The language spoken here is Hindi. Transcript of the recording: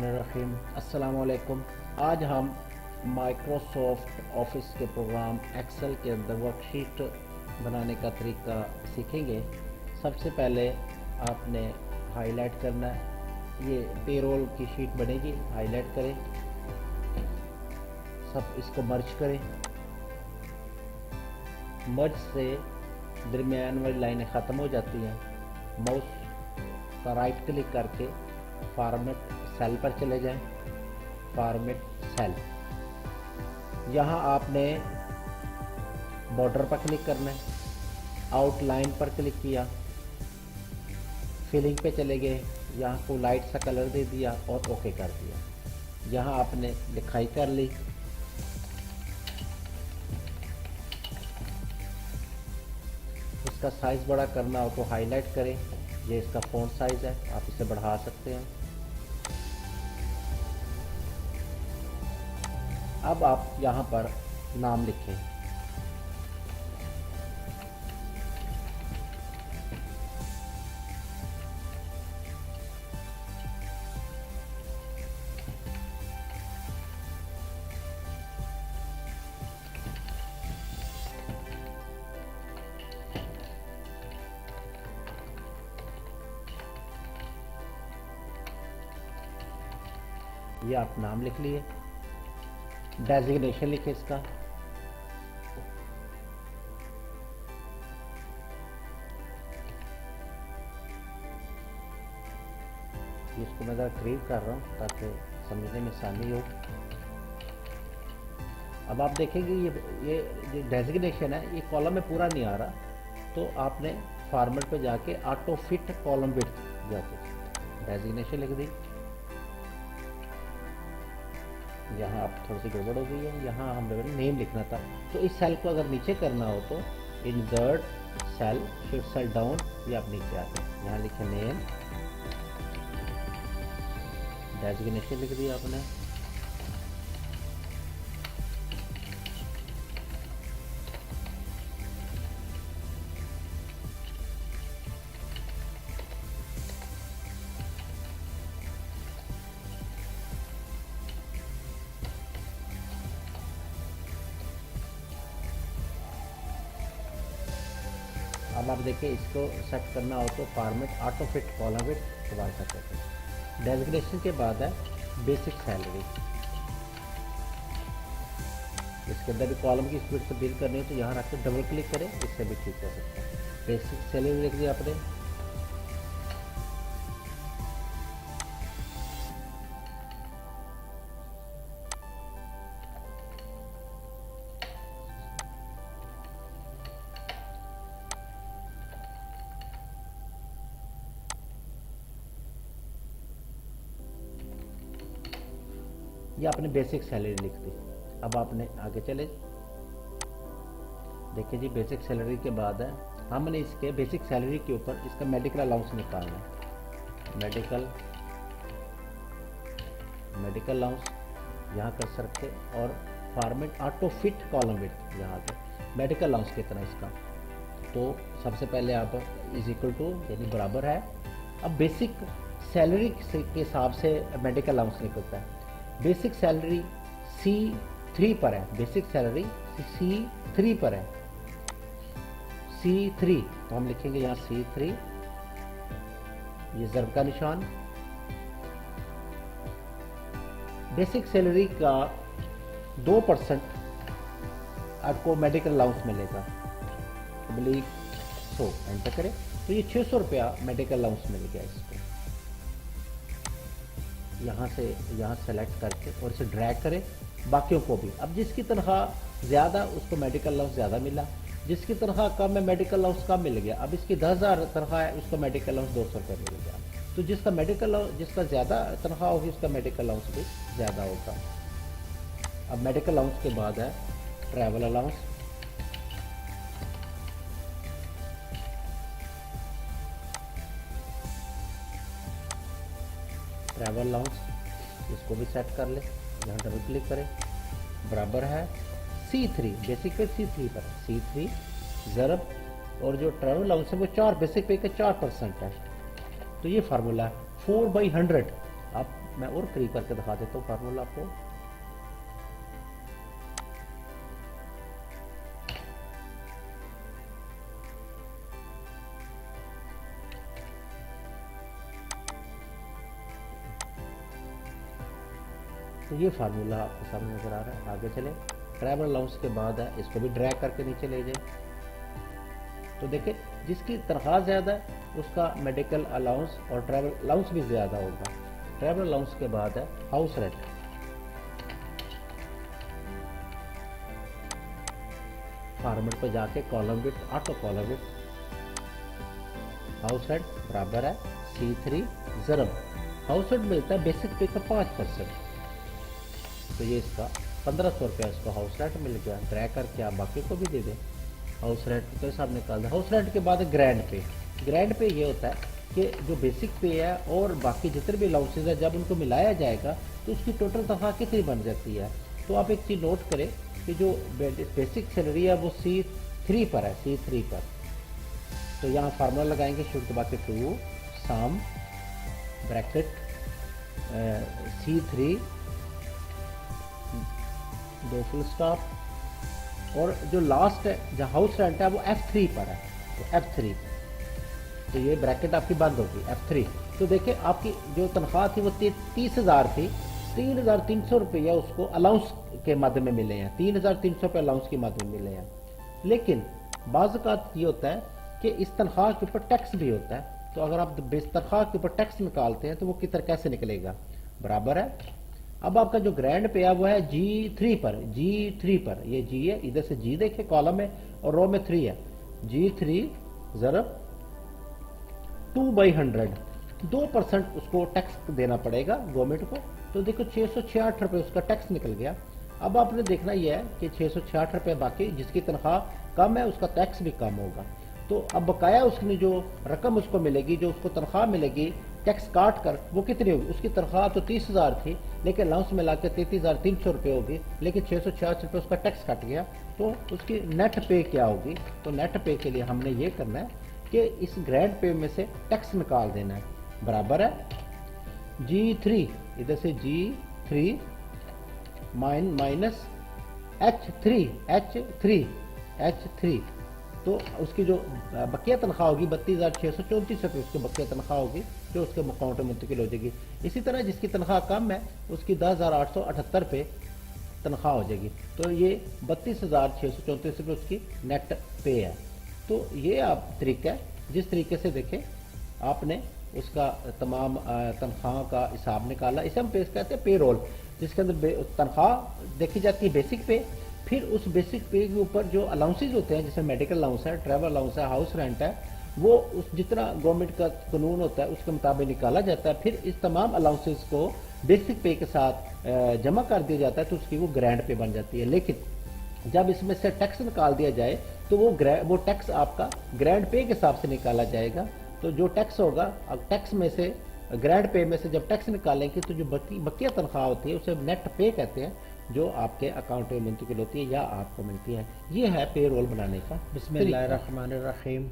रहीम अस्सलामुअलैकुम। आज हम माइक्रोसॉफ्ट ऑफिस के प्रोग्राम एक्सेल के अंदर वर्कशीट बनाने का तरीका सीखेंगे। सबसे पहले आपने हाईलाइट करना है। ये पेरोल की शीट बनेगी, हाईलाइट करें, सब इसको मर्ज करें। मर्ज से दरमियान वाली लाइनें ख़त्म हो जाती हैं। माउस का राइट क्लिक करके फॉर्मेट सेल पर चले जाएं। फॉर्मेट सेल, यहाँ आपने बॉर्डर पर क्लिक करना है, आउटलाइन पर क्लिक किया, फिलिंग पे चले गए, यहाँ को लाइट सा कलर दे दिया और ओके कर दिया। यहाँ आपने लिखाई कर ली। इसका साइज़ बड़ा करना हो तो हाईलाइट करें, ये इसका फ़ॉन्ट साइज़ है, आप इसे बढ़ा सकते हैं। अब आप यहाँ पर नाम लिखें। ये आप नाम लिख लिए। डेजिग्नेशन लिखे इसका, इसको मैं ज़रा क्रिएट कर रहा हूँ ताकि समझने में आसानी हो। अब आप देखेंगे ये जो डेजिग्नेशन है ये कॉलम में पूरा नहीं आ रहा, तो आपने फॉर्मेट पे जाके ऑटो फिट कॉलम विड्थ जाके डेजिग्नेशन लिख दी। यहाँ आप थोड़ी सी गड़बड़ हो गई है, यहाँ हमने नेम लिखना था, तो इस सेल को अगर नीचे करना हो तो insert cell, shift cell down, ये आप नीचे आते हैं, यहाँ लिखे नेम, डेजिग्नेशन लिख दिया आपने। अब आप देखिए इसको सेट करना हो तो format auto fit column width दोबारा कर सकते हैं। डेजिग्नेशन के बाद है बेसिक सैलरी। इसके अंदर भी कॉलम की स्पीड तब्दील करनी हो तो यहाँ रख के डबल क्लिक करें, इससे भी ठीक हो सकता है। बेसिक सैलरी लिख दिया आपने। ये आपने बेसिक सैलरी लिख दी। अब आपने आगे चले, देखिए जी बेसिक सैलरी के बाद है, हमने इसके बेसिक सैलरी के ऊपर इसका मेडिकल अलाउंस निकालना है। मेडिकल अलाउंस यहाँ कर सकते, और format auto fit column width यहाँ पे मेडिकल अलाउंस कितना इसका, तो सबसे पहले आप इज इक्वल टू यानी बराबर है। अब बेसिक सैलरी के हिसाब से मेडिकल अलाउंस निकलता है। बेसिक सैलरी C3 पर है, बेसिक सैलरी C3 पर है, C3 तो हम लिखेंगे यहाँ C3, ये ज़र्ब का निशान। बेसिक सैलरी का 2% आपको मेडिकल अलाउंस मिलेगा, बिलीव सो एंटर करें, तो ये 600 रुपया मेडिकल अलाउंस मिल गया इसको। यहाँ से यहाँ सेलेक्ट करके और इसे ड्रैग करें, बाकियों को भी। अब जिसकी तनख्वाह ज़्यादा उसको मेडिकल अलाउंस ज़्यादा मिला, जिसकी तनख्वाह कम है मेडिकल अलाउंस कम मिल गया। अब इसकी 10,000 तनख्वाह है, उसको मेडिकल अलाउंस 200 रुपये मिल गया। तो जिसका ज़्यादा तनख्वाह होगी उसका मेडिकल अलाउंस भी ज़्यादा होगा। अब मेडिकल अलाउंस के बाद है ट्रैवल अलाउंस। ट्रैवल अलाउंस इसको भी सेट कर ले, यहाँ डबल क्लिक करें, बराबर है C3, बेसिक पे C3 पर C3 ज़रब, और जो ट्रैवल अलाउंस है वो 4 बेसिक पे का 4% है। तो ये फार्मूला 4/100, आप मैं और करीब करके दिखा देता हूँ फार्मूला आपको। तो ये फार्मूला आपके सामने नजर आ रहा है। आगे चले, ट्रैवल अलाउंस के बाद है, इसको भी ड्रैग करके नीचे ले जाए। तो देखिए जिसकी तनख्वाह ज़्यादा है उसका मेडिकल अलाउंस और ट्रैवल अलाउंस भी ज़्यादा होगा। ट्रैवल अलाउंस के बाद है हाउस रेंट। फॉर्मेट पे जाके column width, auto column width, house rent बराबर है C3 ज़रब हाउस रेंट मिलता है बेसिक पे का 5%। तो ये इसका 1500 रुपया इसको हाउस रेंट मिल गया। ड्रैग करके आप बाकी को भी दे दें। हाउस रेंट के हिसाब निकाल दें। हाउस रेंट के बाद ग्रैंड पे। ग्रैंड पे ये होता है कि जो बेसिक पे है और बाकी जितने भी अलाउंसेज है जब उनको मिलाया जाएगा तो उसकी टोटल तनख्वाह कितनी बन जाती है। तो आप एक चीज़ नोट करें कि जो बेसिक सैलरी है वो C3 पर है, C3 पर। तो यहाँ फार्मूला लगाएंगे शुरू के बाद टू सम ब्रैकेट C3 दो फुल स्टॉप और जो लास्ट है जहाँ हाउस रेंट है वो F3 पर है, तो F3। तो ये ब्रैकेट आपकी बंद होगी F3। तो देखिए आपकी जो तनख्वाह थी वो 30,000 थी, 3,300 रुपया उसको अलाउंस के माध्यम में मिले हैं, 3,300 रुपये अलाउंस के माध्यम में मिले हैं। लेकिन बाज़ औक़ात ये होता है कि इस तनख्वाह के ऊपर टैक्स भी होता है। तो अगर आप तनख्वाह के ऊपर टैक्स निकालते हैं तो वो किस तरह कैसे निकलेगा, बराबर है। अब आपका जो ग्रैंड पे है वो है G3 पर, G3 पर। ये G है, इधर से G देखे कॉलम में और रो में 3 है। G3 ज़रब 2/100, 2% उसको टैक्स देना पड़ेगा गवर्नमेंट को। तो देखो 666 रुपये उसका टैक्स निकल गया। अब आपने देखना यह है कि 666 रुपये बाकी जिसकी तनख्वाह कम है उसका टैक्स भी कम होगा। तो अब बकाया उसकी जो रकम उसको मिलेगी, जो उसको तनख्वाह मिलेगी टैक्स काट कर, वो कितनी होगी। उसकी तनख्वाह तो 30,000 थी लेकिन अलाउंस मिला के 33,300 रुपये होगी, लेकिन 666 रुपये उसका टैक्स कट गया। तो उसकी नेट पे क्या होगी। तो नेट पे के लिए हमने ये करना है कि इस ग्रैंड पे में से टैक्स निकाल देना है, बराबर है G3, इधर से G3 माइनस H3। तो उसकी जो बकिया तनख्वाह होगी 32,634 रुपये उसकी बकिया तनख्वाह होगी जो उसके अकाउंट में मुंतकिल हो जाएगी। इसी तरह जिसकी तनख्वाह कम है उसकी 10,878 रुपये तनख्वाह हो जाएगी। तो ये 32,634 रुपये उसकी नेट पे है। तो ये आप तरीका है जिस तरीके से देखें आपने उसका तमाम तनख्वाह का हिसाब निकाला। इसे हम पेश कहते हैं पे रोल, जिसके अंदर तनख्वाह देखी जाती है बेसिक पे, फिर उस बेसिक पे के ऊपर जो अलाउंसेज होते हैं जैसे मेडिकल अलाउंस है, ट्रैवल अलाउंस है, हाउस रेंट है, वो उस जितना गवर्नमेंट का कानून होता है उसके मुताबिक निकाला जाता है। फिर इस तमाम अलाउंसेज को बेसिक पे के साथ जमा कर दिया जाता है तो उसकी वो ग्रैंड पे बन जाती है। लेकिन जब इसमें से टैक्स निकाल दिया जाए तो वो टैक्स आपका ग्रैंड पे के हिसाब से निकाला जाएगा। तो जो टैक्स होगा, अब टैक्स में से ग्रैंड पे में से जब टैक्स निकालेंगे तो जो बकिया तनख्वाह होती है उसे नेट पे कहते हैं, जो आपके अकाउंट में मुंतकिल होती है या आपको मिलती है। ये है पे रोल बनाने का। बिस्मिल्लाहिर्रहमानिर्रहीम।